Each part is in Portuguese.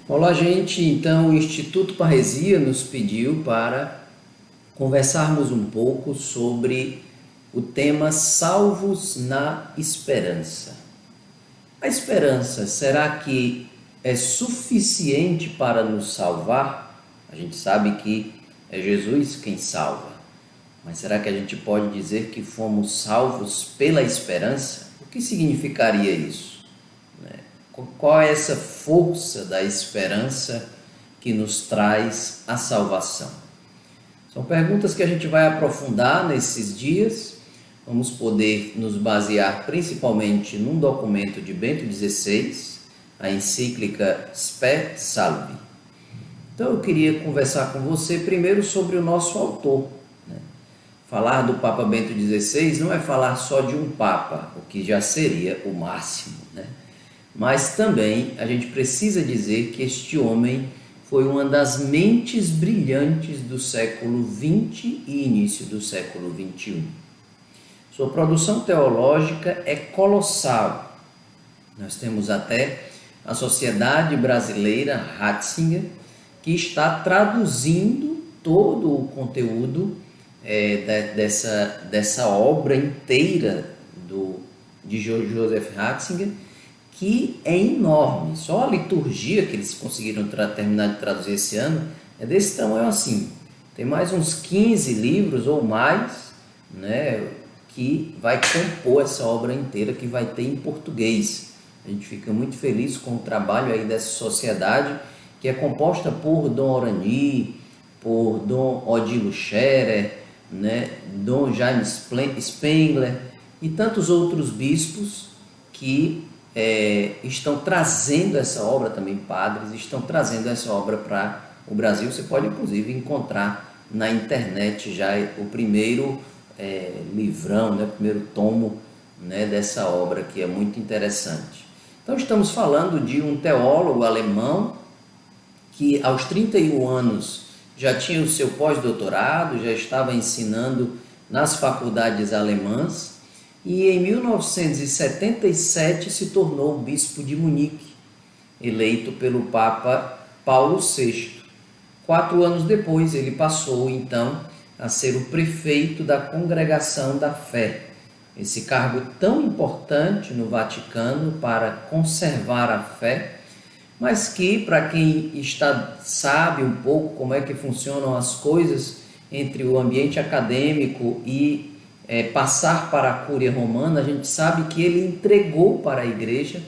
Olá, gente. Então, o Instituto Parresia nos pediu para conversarmos um pouco sobre o tema Salvos na Esperança. A esperança, será que é suficiente para nos salvar? A gente sabe que é Jesus quem salva, mas será que a gente pode dizer que fomos salvos pela esperança? O que significaria isso? Qual é essa força da esperança que nos traz a salvação? São perguntas que a gente vai aprofundar nesses dias. Vamos poder nos basear principalmente num documento de Bento XVI, a encíclica Spe Salvi. Então eu queria conversar com você primeiro sobre o nosso autor. Falar do Papa Bento XVI não é falar só de um Papa, o que já seria o máximo, Mas também a gente precisa dizer que este homem foi uma das mentes brilhantes do século XX e início do século XXI. Sua produção teológica é colossal. Nós temos até a Sociedade Brasileira Ratzinger, que está traduzindo todo o conteúdo dessa obra inteira de Joseph Ratzinger, que é enorme. Só a liturgia que eles conseguiram terminar de traduzir esse ano é desse tamanho assim. Tem mais uns 15 livros ou mais, que vai compor essa obra inteira, que vai ter em português. A gente fica muito feliz com o trabalho aí dessa sociedade, que é composta por Dom Orani, por Dom Odilo Scherer, Dom Jaime Spengler e tantos outros bispos que estão trazendo essa obra, também padres, estão trazendo essa obra para o Brasil. Você pode inclusive encontrar na internet já o primeiro livrão, o primeiro tomo dessa obra, que é muito interessante. Então estamos falando de um teólogo alemão que aos 31 anos já tinha o seu pós-doutorado, já estava ensinando nas faculdades alemãs, e em 1977 se tornou bispo de Munique, eleito pelo Papa Paulo VI. 4 anos depois, ele passou então a ser o prefeito da Congregação da Fé, esse cargo tão importante no Vaticano para conservar a fé, mas que, para quem sabe um pouco como é que funcionam as coisas entre o ambiente acadêmico e passar para a Cúria Romana, a gente sabe que ele entregou para a igreja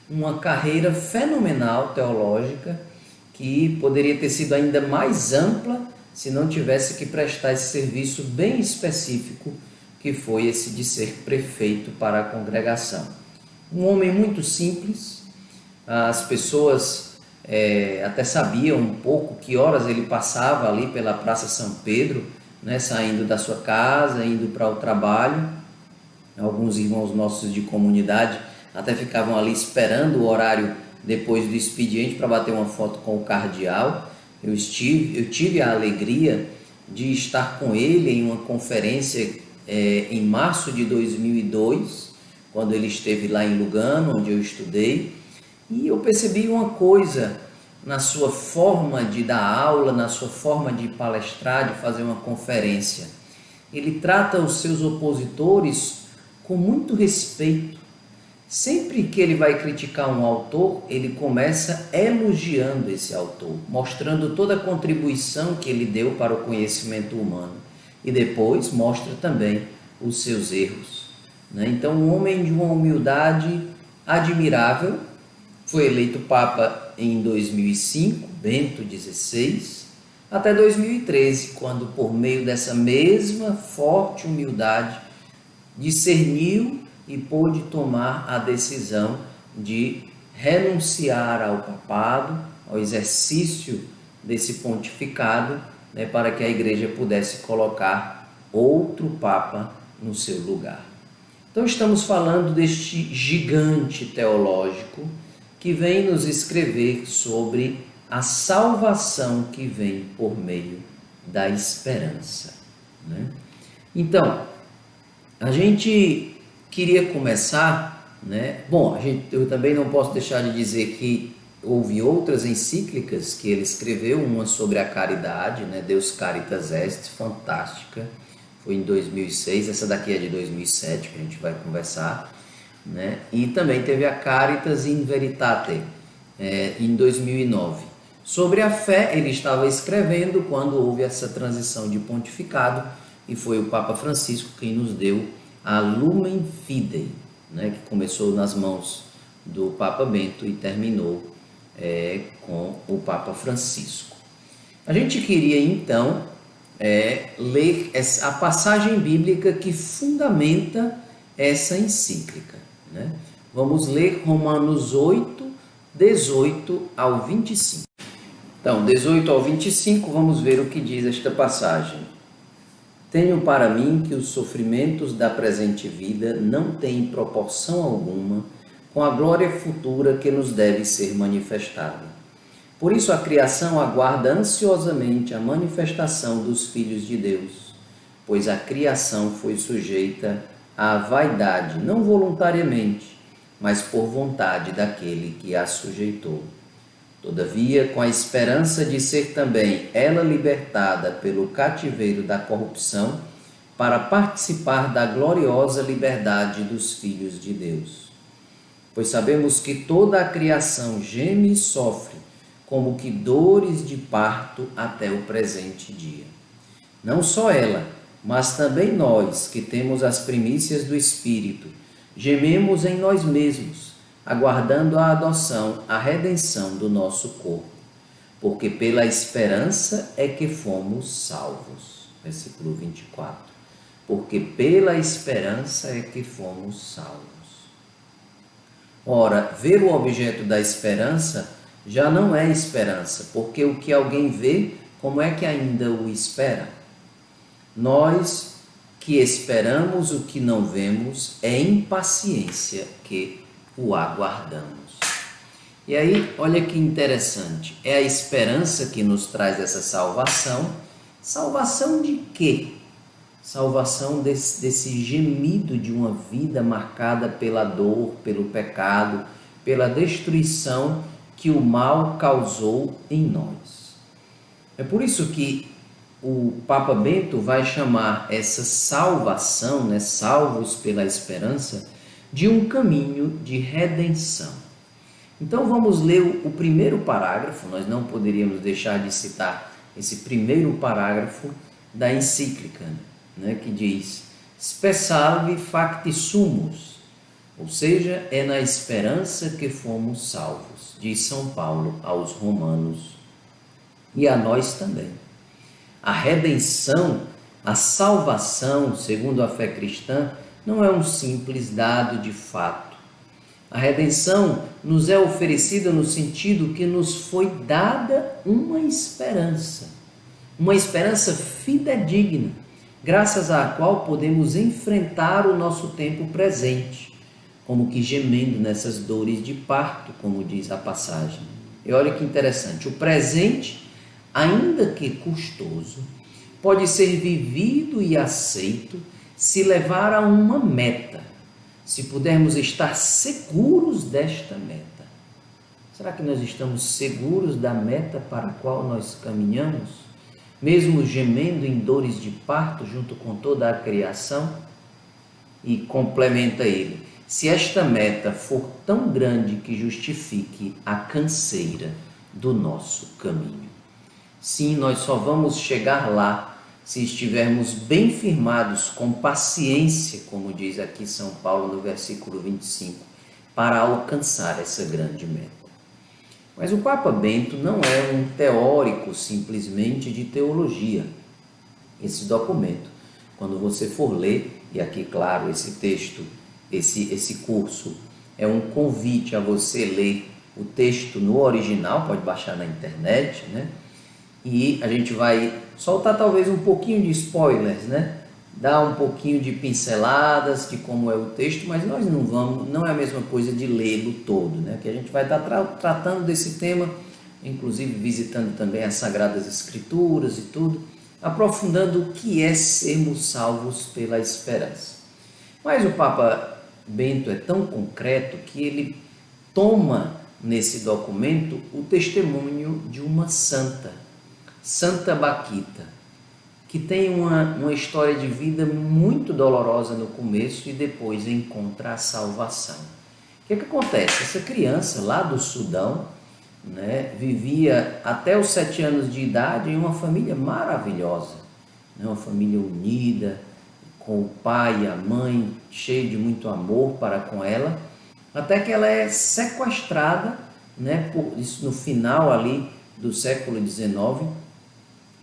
uma carreira fenomenal teológica, que poderia ter sido ainda mais ampla se não tivesse que prestar esse serviço bem específico, que foi esse de ser prefeito para a congregação. Um homem muito simples, as pessoas até sabiam um pouco que horas ele passava ali pela Praça São Pedro, saindo da sua casa, indo para o trabalho. Alguns irmãos nossos de comunidade até ficavam ali esperando o horário depois do expediente para bater uma foto com o cardeal. Eu tive a alegria de estar com ele em uma conferência em março de 2002, quando ele esteve lá em Lugano, onde eu estudei, e eu percebi uma coisa na sua forma de dar aula, na sua forma de palestrar, de fazer uma conferência. Ele trata os seus opositores com muito respeito. Sempre que ele vai criticar um autor, ele começa elogiando esse autor, mostrando toda a contribuição que ele deu para o conhecimento humano. E depois mostra também os seus erros. Então, um homem de uma humildade admirável, foi eleito Papa em 2005, Bento XVI, até 2013, quando, por meio dessa mesma forte humildade, discerniu e pôde tomar a decisão de renunciar ao papado, ao exercício desse pontificado, para que a igreja pudesse colocar outro Papa no seu lugar. Então estamos falando deste gigante teológico que vem nos escrever sobre a salvação que vem por meio da esperança. Então, a gente queria começar, eu também não posso deixar de dizer que houve outras encíclicas que ele escreveu, uma sobre a caridade, né? Deus Caritas Est, fantástica, foi em 2006, essa daqui é de 2007 que a gente vai conversar, né? E também teve a Caritas in Veritate, em 2009. Sobre a fé, ele estava escrevendo quando houve essa transição de pontificado, e foi o Papa Francisco quem nos deu a Lumen Fidei, né? Que começou nas mãos do Papa Bento e terminou com o Papa Francisco. A gente queria então ler a passagem bíblica que fundamenta essa encíclica, né? Vamos ler Romanos 8, 18 ao 25. Então, 18 ao 25, vamos ver o que diz esta passagem. Tenho para mim que os sofrimentos da presente vida não têm proporção alguma com a glória futura que nos deve ser manifestada. Por isso a criação aguarda ansiosamente a manifestação dos filhos de Deus, pois a criação foi sujeita à vaidade, não voluntariamente, mas por vontade daquele que a sujeitou. Todavia, com a esperança de ser também ela libertada pelo cativeiro da corrupção, para participar da gloriosa liberdade dos filhos de Deus. Pois sabemos que toda a criação geme e sofre, como que dores de parto até o presente dia. Não só ela, mas também nós, que temos as primícias do Espírito, gememos em nós mesmos, aguardando a adoção, a redenção do nosso corpo, porque pela esperança é que fomos salvos. Versículo 24. Porque pela esperança é que fomos salvos. Ora, ver o objeto da esperança já não é esperança, porque o que alguém vê, como é que ainda o espera? Nós que esperamos o que não vemos, é impaciência que o aguardamos. E aí, olha que interessante, é a esperança que nos traz essa salvação. Salvação de quê? Salvação desse gemido de uma vida marcada pela dor, pelo pecado, pela destruição que o mal causou em nós. É por isso que o Papa Bento vai chamar essa salvação, né, salvos pela esperança, de um caminho de redenção. Então vamos ler o primeiro parágrafo, nós não poderíamos deixar de citar esse primeiro parágrafo da encíclica, né, que diz: Spe salvi facti sumus, ou seja, é na esperança que fomos salvos, diz São Paulo aos Romanos, e a nós também. A redenção, a salvação, segundo a fé cristã, não é um simples dado de fato. A redenção nos é oferecida no sentido que nos foi dada uma esperança fidedigna, graças à qual podemos enfrentar o nosso tempo presente, como que gemendo nessas dores de parto, como diz a passagem. E olha que interessante, o presente, ainda que custoso, pode ser vivido e aceito se levar a uma meta, se pudermos estar seguros desta meta. Será que nós estamos seguros da meta para a qual nós caminhamos, mesmo gemendo em dores de parto junto com toda a criação? E complementa ele: se esta meta for tão grande que justifique a canseira do nosso caminho. Sim, nós só vamos chegar lá se estivermos bem firmados, com paciência, como diz aqui São Paulo no versículo 25, para alcançar essa grande meta. Mas o Papa Bento não é um teórico simplesmente de teologia. Esse documento, quando você for ler, e aqui, claro, esse texto, esse curso, é um convite a você ler o texto no original, pode baixar na internet, né? E a gente vai soltar talvez um pouquinho de spoilers, né? Dar um pouquinho de pinceladas de como é o texto, mas nós não é a mesma coisa de lê-lo todo, né? Que a gente vai estar tratando desse tema, inclusive visitando também as Sagradas Escrituras e tudo, aprofundando o que é sermos salvos pela esperança. Mas o Papa Bento é tão concreto que ele toma nesse documento o testemunho de uma santa, Santa Baquita, que tem uma história de vida muito dolorosa no começo e depois encontra a salvação. O que acontece? Essa criança lá do Sudão, né, vivia até os 7 anos de idade em uma família maravilhosa, né, uma família unida, com o pai e a mãe, cheio de muito amor para com ela, até que ela é sequestrada, né, por isso no final ali do século XIX,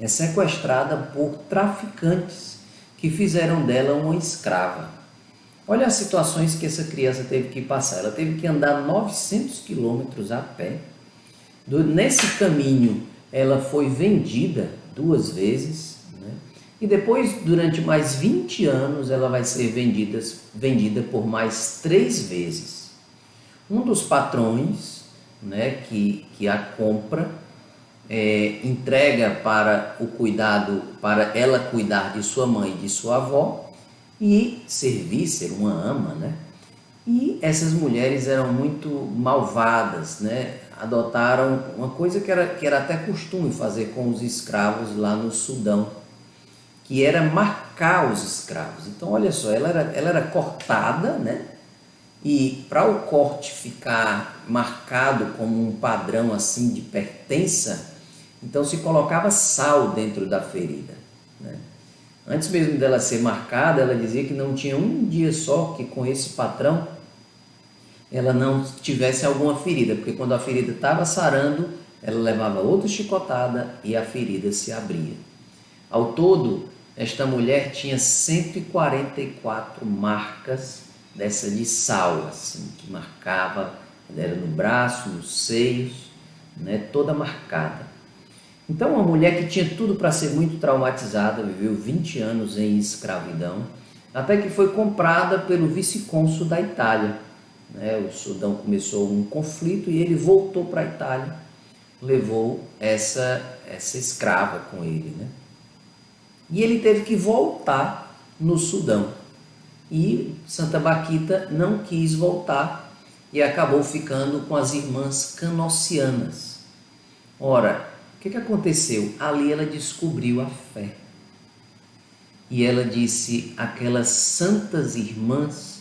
é sequestrada por traficantes que fizeram dela uma escrava. Olha as situações que essa criança teve que passar. Ela teve que andar 900 quilômetros a pé. Nesse caminho, ela foi vendida 2 vezes, né? E depois, durante mais 20 anos, ela vai ser vendida por mais 3 vezes. Um dos patrões, né, que a compra, entrega para o cuidado, para ela cuidar de sua mãe e de sua avó e servir, ser uma ama, né? E essas mulheres eram muito malvadas, né? Adotaram uma coisa que era até costume fazer com os escravos lá no Sudão, que era marcar os escravos. Então, olha só, ela era cortada, né? E para o corte ficar marcado como um padrão assim de pertença, então se colocava sal dentro da ferida, né? Antes mesmo dela ser marcada, ela dizia que não tinha um dia só que com esse patrão ela não tivesse alguma ferida, porque quando a ferida estava sarando, ela levava outra chicotada e a ferida se abria. Ao todo, esta mulher tinha 144 marcas dessa de sal, assim, que marcava, era no braço, nos seios, né, toda marcada. Então, uma mulher que tinha tudo para ser muito traumatizada, viveu 20 anos em escravidão, até que foi comprada pelo vice-cônsul da Itália, né? O Sudão começou um conflito e ele voltou para a Itália, levou essa escrava com ele, né? E ele teve que voltar no Sudão. E Santa Baquita não quis voltar e acabou ficando com as irmãs canossianas. Ora, o que aconteceu? Ali ela descobriu a fé. E ela disse: aquelas santas irmãs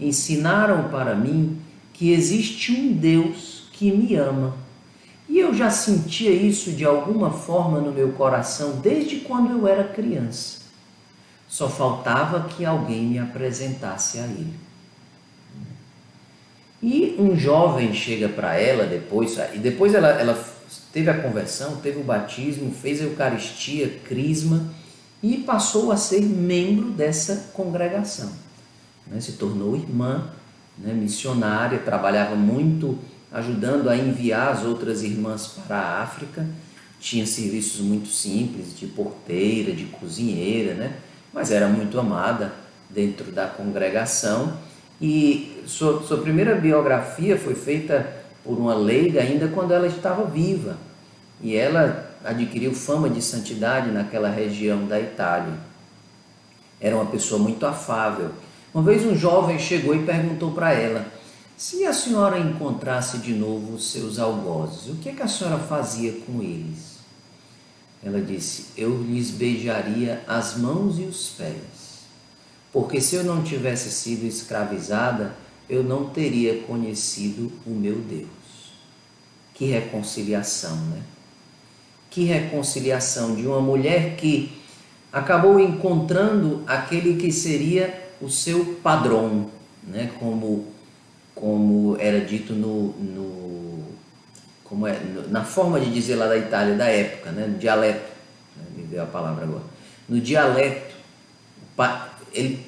ensinaram para mim que existe um Deus que me ama. E eu já sentia isso de alguma forma no meu coração desde quando eu era criança. Só faltava que alguém me apresentasse a ele. E um jovem chega para ela depois, e depois ela teve a conversão, teve o batismo, fez a Eucaristia, crisma e passou a ser membro dessa congregação, né? Se tornou irmã, né? Missionária, trabalhava muito ajudando a enviar as outras irmãs para a África, tinha serviços muito simples de porteira, de cozinheira, né? Mas era muito amada dentro da congregação e sua primeira biografia foi feita por uma leiga ainda quando ela estava viva e ela adquiriu fama de santidade naquela região da Itália. Era uma pessoa muito afável. Uma vez um jovem chegou e perguntou para ela: se a senhora encontrasse de novo os seus algozes, o que a senhora fazia com eles? Ela disse: eu lhes beijaria as mãos e os pés, porque se eu não tivesse sido escravizada, eu não teria conhecido o meu Deus. Que reconciliação, né? Que reconciliação de uma mulher que acabou encontrando aquele que seria o seu padrão, né? Como era dito na forma de dizer lá da Itália da época, né? No dialeto, né? Me veio a palavra agora. No dialeto,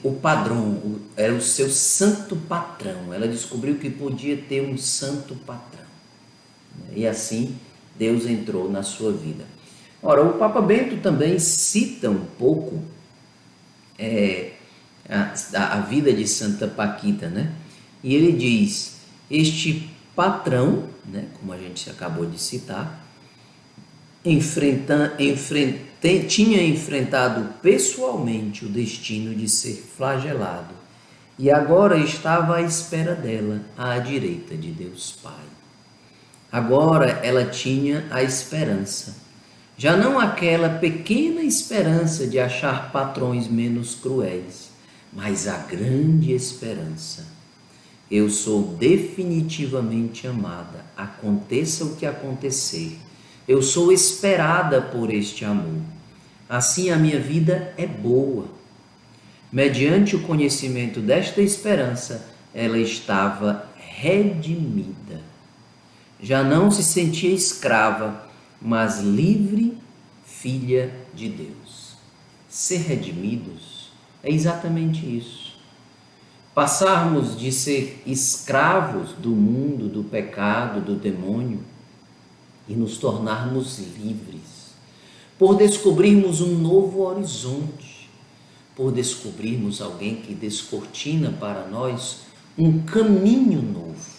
o padrão era o seu santo patrão. Ela descobriu que podia ter um santo patrão, né? E assim Deus entrou na sua vida. Ora, o Papa Bento também cita um pouco a vida de Santa Baquita, né? E ele diz: este patrão, né, como a gente acabou de citar, tinha enfrentado pessoalmente o destino de ser flagelado e agora estava à espera dela, à direita de Deus Pai. Agora ela tinha a esperança. Já não aquela pequena esperança de achar patrões menos cruéis, mas a grande esperança. Eu sou definitivamente amada, aconteça o que acontecer. Eu sou esperada por este amor. Assim a minha vida é boa. Mediante o conhecimento desta esperança, ela estava redimida. Já não se sentia escrava, mas livre filha de Deus. Ser redimidos é exatamente isso. Passarmos de ser escravos do mundo, do pecado, do demônio e nos tornarmos livres, por descobrirmos um novo horizonte, por descobrirmos alguém que descortina para nós um caminho novo.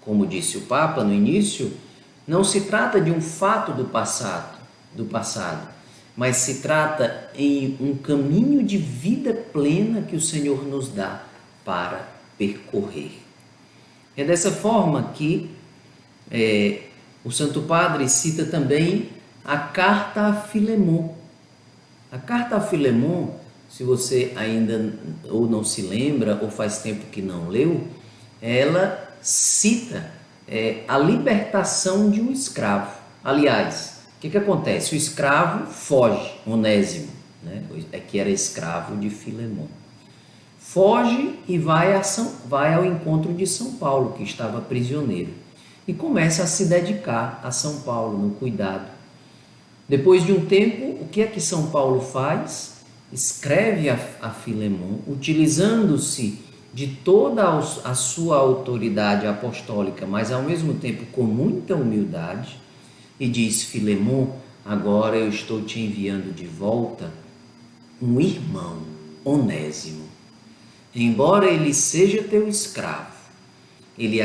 Como disse o Papa no início, não se trata de um fato do passado, mas se trata em um caminho de vida plena que o Senhor nos dá para percorrer. É dessa forma que o Santo Padre cita também a carta a Filemon. A carta a Filemon, se você ainda ou não se lembra ou faz tempo que não leu, ela cita a libertação de um escravo. Aliás, o que acontece? O escravo foge, Onésimo, né? Que era escravo de Filemon. Foge e vai ao encontro de São Paulo, que estava prisioneiro, e começa a se dedicar a São Paulo no cuidado. Depois de um tempo, o que é que São Paulo faz? Escreve a Filemon, utilizando-se de toda a sua autoridade apostólica, mas ao mesmo tempo com muita humildade, e diz: Filemon, agora eu estou te enviando de volta um irmão, Onésimo. Embora ele seja teu escravo, ele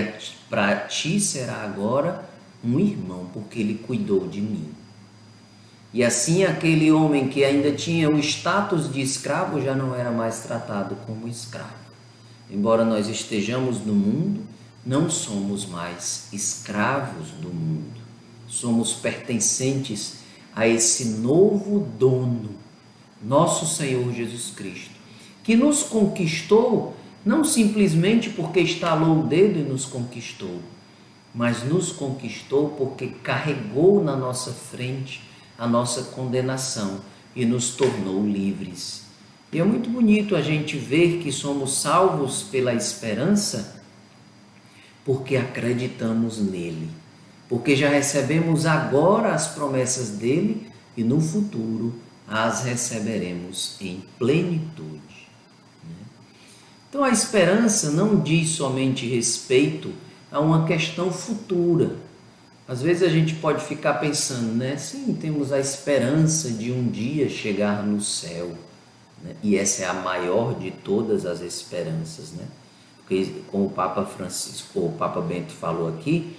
para ti será agora um irmão, porque ele cuidou de mim. E assim aquele homem que ainda tinha o status de escravo já não era mais tratado como escravo. Embora nós estejamos no mundo, não somos mais escravos do mundo. Somos pertencentes a esse novo dono, nosso Senhor Jesus Cristo, que nos conquistou não simplesmente porque estalou o dedo e nos conquistou, mas nos conquistou porque carregou na nossa frente a nossa condenação e nos tornou livres. E é muito bonito a gente ver que somos salvos pela esperança porque acreditamos nele, porque já recebemos agora as promessas dele e no futuro as receberemos em plenitude. Então a esperança não diz somente respeito a uma questão futura. Às vezes a gente pode ficar pensando, né? Sim, temos a esperança de um dia chegar no céu, né? E essa é a maior de todas as esperanças, né? Porque como o Papa Francisco, o Papa Bento falou aqui,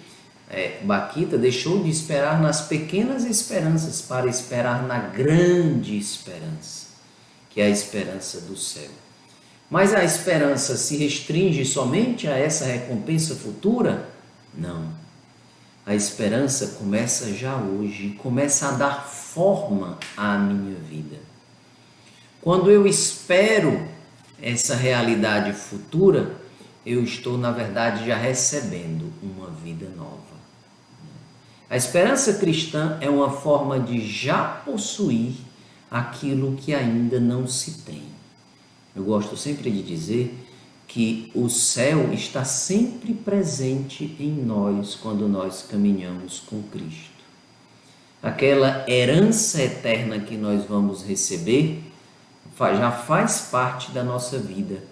Bakhita deixou de esperar nas pequenas esperanças para esperar na grande esperança, que é a esperança do céu. Mas a esperança se restringe somente a essa recompensa futura? Não. A esperança começa já hoje, começa a dar forma à minha vida. Quando eu espero essa realidade futura, eu estou, na verdade, já recebendo uma vida nova. A esperança cristã é uma forma de já possuir aquilo que ainda não se tem. Eu gosto sempre de dizer que o céu está sempre presente em nós quando nós caminhamos com Cristo. Aquela herança eterna que nós vamos receber já faz parte da nossa vida.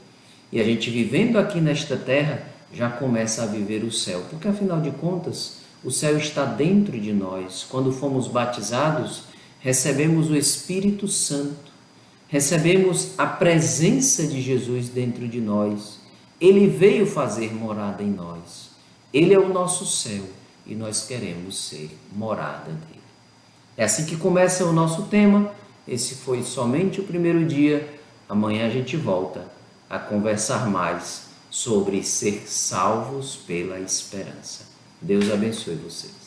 E a gente vivendo aqui nesta terra já começa a viver o céu, porque afinal de contas o céu está dentro de nós. Quando fomos batizados, recebemos o Espírito Santo. Recebemos a presença de Jesus dentro de nós. Ele veio fazer morada em nós. Ele é o nosso céu e nós queremos ser morada dele. É assim que começa o nosso tema. Esse foi somente o primeiro dia. Amanhã a gente volta a conversar mais sobre ser salvos pela esperança. Deus abençoe você.